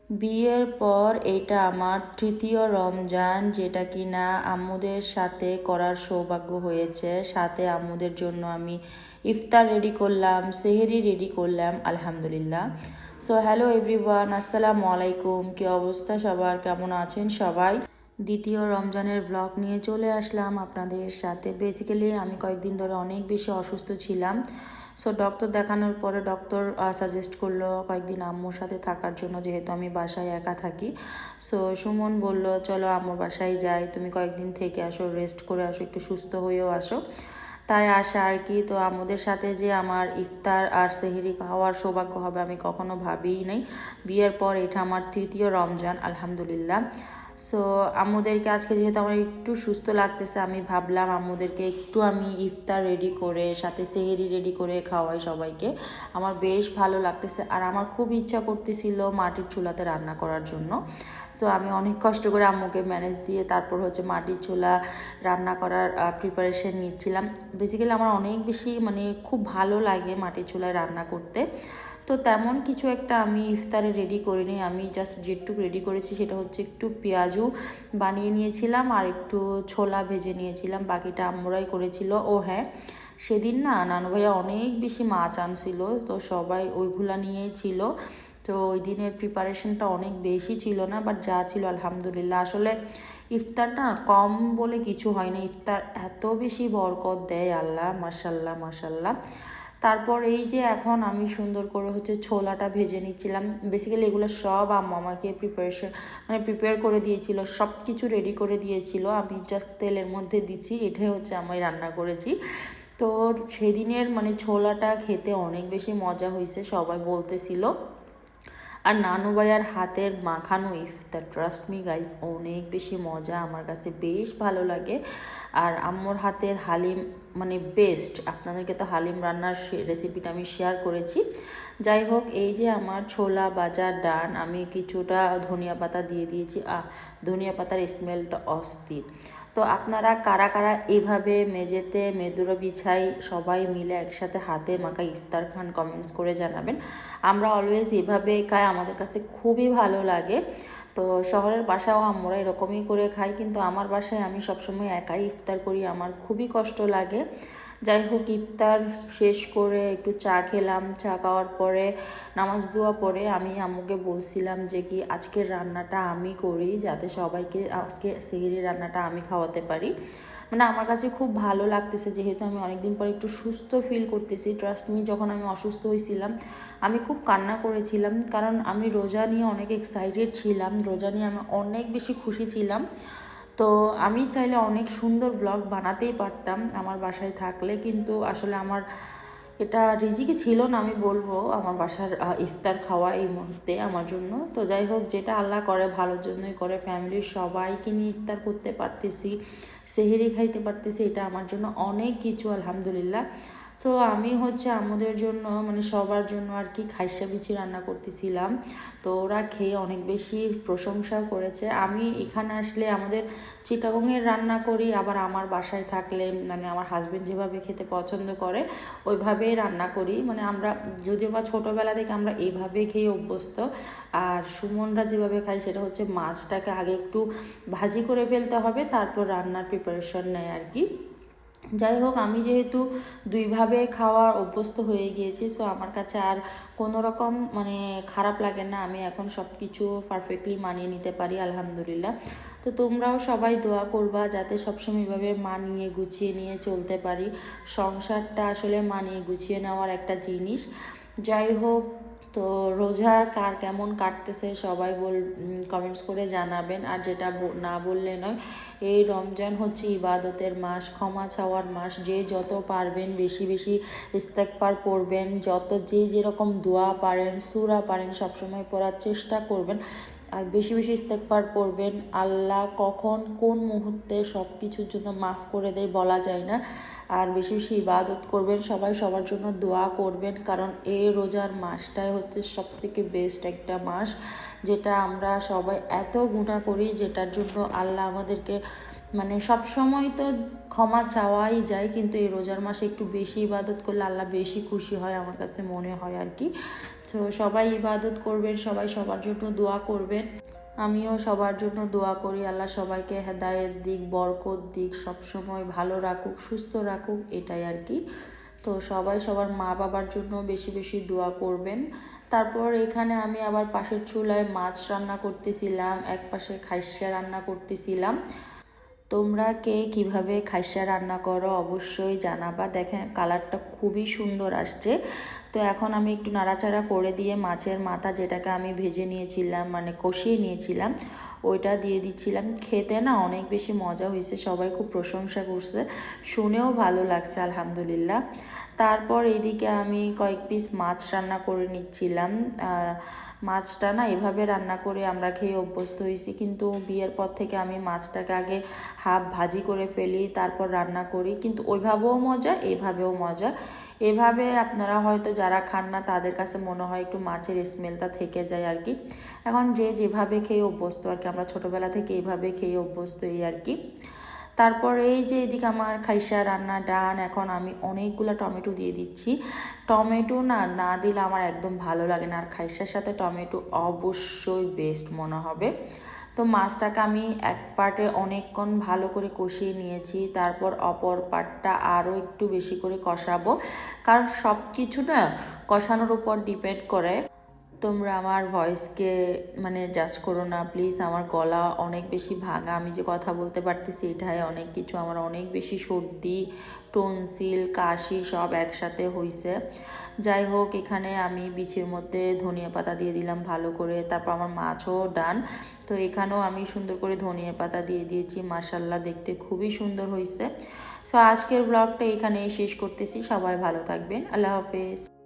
বিয়ের পর এটা আমার তৃতীয় রমজান, যেটা কিনা আম্মুদের সাথে করার সৌভাগ্য হয়েছে। সাথে আম্মুদের জন্য আমি ইফতার রেডি করলাম, সেহরি রেডি করলাম, আলহামদুলিল্লাহ। সো হ্যালো এভরিওয়ান, আসসালামু আলাইকুম। কি অবস্থা সবার, কেমন আছেন সবাই? দ্বিতীয় রমজানের ব্লগ নিয়ে চলে আসলাম আপনাদের সাথে। বেসিক্যালি আমি কয়েকদিন ধরে অনেক বেশি অসুস্থ ছিলাম। সো ডক্টর দেখানোর পরে ডক্টর সাজেস্ট করলো কয়েকদিন আম্মুর সাথে থাকার জন্য, যেহেতু আমি বাসায় একা থাকি। সো সুমন বলল চলো আম্মুর বাসায় যাই, তুমি কয়েকদিন থেকে আসো, রেস্ট করে আসো, একটু সুস্থ হয়েও আসো। তাই আসা আর কি। তো আম্মুদের সাথে যে আমার ইফতার আর সেহরি খাওয়ার সৌভাগ্য হবে আমি কখনো ভাবিই নাই। বিয়ের পর এটা আমার তৃতীয় রমজান, আলহামদুলিল্লাহ। সো আম্মুদেরকে আজকে যেহেতু আমার একটু সুস্থ লাগতেছে, আমি ভাবলাম আম্মুদেরকে একটু আমি ইফতার রেডি করে সাথে সেহরি রেডি করে খাওয়াই সবাইকে। আমার বেশ ভালো লাগতেছে আর আমার খুব ইচ্ছা করতেছিল মাটির চুলাতে রান্না করার জন্য। সো আমি অনেক কষ্ট করে আম্মুকে ম্যানেজ দিয়ে তারপর হচ্ছে মাটির চুলা রান্না করার প্রিপারেশন নিচ্ছিলাম। বেসিক্যালি আমার অনেক বেশি খুব ভালো লাগে মাটির চুলায় রান্না করতে। তো তেমন কিছু একটা আমি ইফতারে রেডি করিনি। আমি জাস্ট যেটুকু রেডি করেছি সেটা হচ্ছে একটু পেঁয়াজু বানিয়ে নিয়েছিলাম আর একটু ছোলা ভেজে নিয়েছিলাম, বাকিটা আম্মুরাই করেছিল। ও হ্যাঁ, সেদিন না নানু ভাইয়া অনেক বেশি মাছ আনছিল, তো সবাই ওইগুলা নিয়েই ছিল। তো ওই দিনের প্রিপারেশনটা অনেক বেশি ছিল না, বাট যা ছিল আলহামদুলিল্লাহ। আসলে ইফতার না কম বলে কিছু হয় না, ইফতার এত বেশি বরকত দেয় আল্লাহ, মাশাল্লাহ মাশাল্লাহ। তারপর এই যে এখন আমি সুন্দর করে হচ্ছে ছোলাটা ভেজে নিচ্ছিলাম। বেসিক্যালি এগুলো সব আম্মু আমাকে প্রিপেয়ার করে দিয়েছিল, সব কিছু রেডি করে দিয়েছিল, আমি জাস্ট তেলের মধ্যে দিচ্ছি, এটাই হচ্ছে আমি রান্না করেছি। তো সেদিনের ছোলাটা খেতে অনেক বেশি মজা হয়েছে, সবাই বলতেছিল। আর নানু ভাইয়ার হাতের মাখানো ইফতার, ট্রাস্ট মি গাইজ, অনেক বেশি মজা, আমার কাছে বেশ ভালো লাগে। আর আম্মুর হাতের হালিম বেস্ট। আপনাদেরকে তো হালিম রান্নার রেসিপিটা আমি শেয়ার করেছি। যাই হোক, এই যে আমার ছোলা বাজার ডান, আমি কিছুটা ধনিয়া পাতা দিয়ে দিয়েছি। ধনিয়া পাতার স্মেলটা অস্থির। তো আপনারা কারা কারা এভাবে মেঝেতে মেদুরা বিছাই সবাই মিলে একসাথে হাতে মাখা ইফতার খান, কমেন্টস করে জানাবেন। আমরা অলওয়েজ এভাবে খাই, আমাদের কাছে খুবই ভালো লাগে। তো শহরের বাসাও আমরা এরকমই করে খাই, কিন্তু আমার বাসায় আমি সবসময় একাই ইফতার করি, আমার খুবই কষ্ট লাগে। যাই হোক, ইফতার শেষ করে একটু চা খেলাম। চা খাওয়ার পরে নামাজ দোয়া পরে আমি আম্মুকে বলছিলাম যে কি আজকের রান্নাটা আমি করি, যাতে সবাইকে আজকে সেহরি রান্নাটা আমি খাওয়াতে পারি। আমার কাছে খুব ভালো লাগতেছে, যেহেতু আমি অনেকদিন পর একটু সুস্থ ফিল করতেছি। ট্রাস্ট মি, যখন আমি অসুস্থ হয়েছিলাম আমি খুব কান্না করেছিলাম, কারণ আমি রোজা নিয়ে অনেক এক্সাইটেড ছিলাম, রোজা নিয়ে আমি অনেক বেশি খুশি ছিলাম। তো আমি চাইলে অনেক সুন্দর ব্লগ বানাতেই পারতাম আমার বাসায় থাকলে, কিন্তু আসলে আমার এটা রিজিকে ছিল না, আমি বলবো আমার বাসার ইফতার খাওয়া এই মুহূর্তে আমার জন্য। তো যাই হোক, যেটা আল্লাহ করে ভালোর জন্যই করে, ফ্যামিলির সবাইকে নিয়ে ইফতার করতে পারতেছি, সেহরি খাইতে পারতেছি, এটা আমার জন্য অনেক কিছু, আলহামদুলিল্লাহ। সো আমি হচ্ছে আমাদের জন্য সবার জন্য আর কি খাইসা বিচি রান্না করতেছিলাম। তো ওরা খেয়ে অনেক বেশি প্রশংসা করেছে। আমি এখানে আসলে আমাদের চিটাগংয়ের রান্না করি, আবার আমার বাসায় থাকলে আমার হাজব্যান্ড যেভাবে খেতে পছন্দ করে ওইভাবেই রান্না করি। আমরা যদিও বা ছোটোবেলা থেকে আমরা এইভাবে খেয়ে অভ্যস্ত। আর সুমনরা যেভাবে খায় সেটা হচ্ছে মাছটাকে আগে একটু ভাজি করে ফেলতে হবে, তারপর রান্নার প্রিপারেশন নেয় আর কি। যাই হোক, আমি যেহেতু দুইভাবে খাওয়ার অভ্যস্ত হয়ে গিয়েছি, সো আমার কাছে আর কোনো রকম খারাপ লাগে না, আমি এখন সব কিছু পারফেক্টলি মানিয়ে নিতে পারি, আলহামদুলিল্লাহ। তো তোমরাও সবাই দোয়া করবা যাতে সবসময় এইভাবে মানিয়ে গুছিয়ে নিয়ে চলতে পারি। সংসারটা আসলে মানিয়ে গুছিয়ে নেওয়ার একটা জিনিস। যাই হোক, তো রোজা কার কেমন কাটতেছে সবাই কমেন্টস করে জানাবেন। আর যেটা না বললে নয়, এই রমজান হচ্ছে ইবাদতের মাস, ক্ষমা চাওয়ার মাস। যে যত পারবেন বেশি বেশি ইস্তেগফার পড়বেন, যে যেরকম দোয়া পারেন, সূরা পারেন সবসময় পড়ার চেষ্টা করবেন, আর বেশি বেশি ইস্তেগফার পড়বেন। আল্লাহ কখন কোন মুহূর্তে সব কিছুর জন্য মাফ করে দেয় বলা যায় না। আর বেশি বেশি ইবাদত করবেন, সবাই সবার জন্য দোয়া করবেন, কারণ এই রোজার মাসটাই হচ্ছে সবথেকে বেস্ট একটা মাস, যেটা আমরা সবাই এত গুনাহ করি, যেটার জন্য আল্লাহ আমাদেরকে সব সময় তো ক্ষমা চাওয়াই যায়, কিন্তু এই রোজার মাসে একটু বেশি ইবাদত করলে আল্লাহ বেশি খুশি হয়, আমার কাছে মনে হয় আর কি। তো সবাই ইবাদত করবেন, সবাই সবার জন্য দোয়া করবেন। আমিও সবার জন্য দোয়া করি, আল্লাহ সবাইকে হেদায়েত দিক, বরকত দিক, সবসময় ভালো রাখুক, সুস্থ রাখুক, এটাই আর কি। তো সবাই সবার মা বাবার জন্য বেশি বেশি দোয়া করবেন। তারপর এখানে আমি আবার পাশের চুলায় মাছ রান্না করতেছিলাম, এক পাশে খাইসা রান্না করতেছিলাম। তোমরা কে কিভাবে খাইসা রান্না করো অবশ্যই জানাবা। দেখেন কালারটা খুবই সুন্দর আসছে। তো এখন আমি একটু নাড়াচাড়া করে দিয়ে মাছের মাথা, যেটাকে আমি ভেজে নিয়েছিলাম মানে কষিয়ে নিয়েছিলাম, ওইটা দিয়ে দিচ্ছিলাম। খেতে না অনেক বেশি মজা হয়েছে, সবাই খুব প্রশংসা করছে, শুনেও ভালো লাগছে আলহামদুলিল্লাহ। তারপর এইদিকে আমি কয়েক পিস মাছ রান্না করে নিচ্ছিলাম। মাছটা না এভাবে রান্না করে আমরা খেয়ে অভ্যস্ত হয়েছি, কিন্তু বিয়ের পর থেকে আমি মাছটাকে আগে হাফ ভাজি করে ফেলি, তারপর রান্না করি। কিন্তু ওইভাবেও মজা, এভাবেও মজা। এভাবে আপনারা হয়তো যারা খান না তাদের কাছে মনে হয় একটু মাছের স্মেলটা থেকে যায় আর কি। এখন যে যেভাবে খেয়ে অভ্যস্ত আর কি, আমরা ছোটোবেলা থেকে এইভাবে খেয়ে অভ্যস্ত এই আর কি। তারপর এই যে এদিকে আমার খাইসা রান্না ডান। এখন আমি অনেকগুলো টমেটো দিয়ে দিচ্ছি। টমেটো না না দিলে আমার একদম ভালো লাগে না, আর খাইসার সাথে টমেটো অবশ্যই বেস্ট মনে হবে। তো মাছটাকে আমি এক পার্টে অনেকক্ষণ ভালো করে কষিয়ে নিয়েছি, তারপর অপর পার্টটা আরও একটু বেশি করে কষাবো, কারণ সব কিছু না কষানোর উপর ডিপেন্ড করে। তোমরা আমার ভয়েসকে মানে জাজ করো না প্লিজ, আমার গলা অনেক বেশি ভাঙা, আমি যে কথা বলতে পারতেছি এটাই অনেক কিছু, আমার অনেক বেশি সর্দি, টনসিল, কাশি সব একসাথে হইছে। যাই হোক, এখানে আমি বিচির মধ্যে ধনিয়া পাতা দিয়ে দিলাম ভালো করে, তারপর আমার মাছও ডান। তো এখানেও আমি সুন্দর করে ধনিয়া পাতা দিয়ে দিয়েছি, মাশাল্লাহ দেখতে খুবই সুন্দর হয়েছে। সো আজকের ব্লগটা এখানেই শেষ করতেছি, সবাই ভালো থাকবেন, আল্লাহ হাফেজ।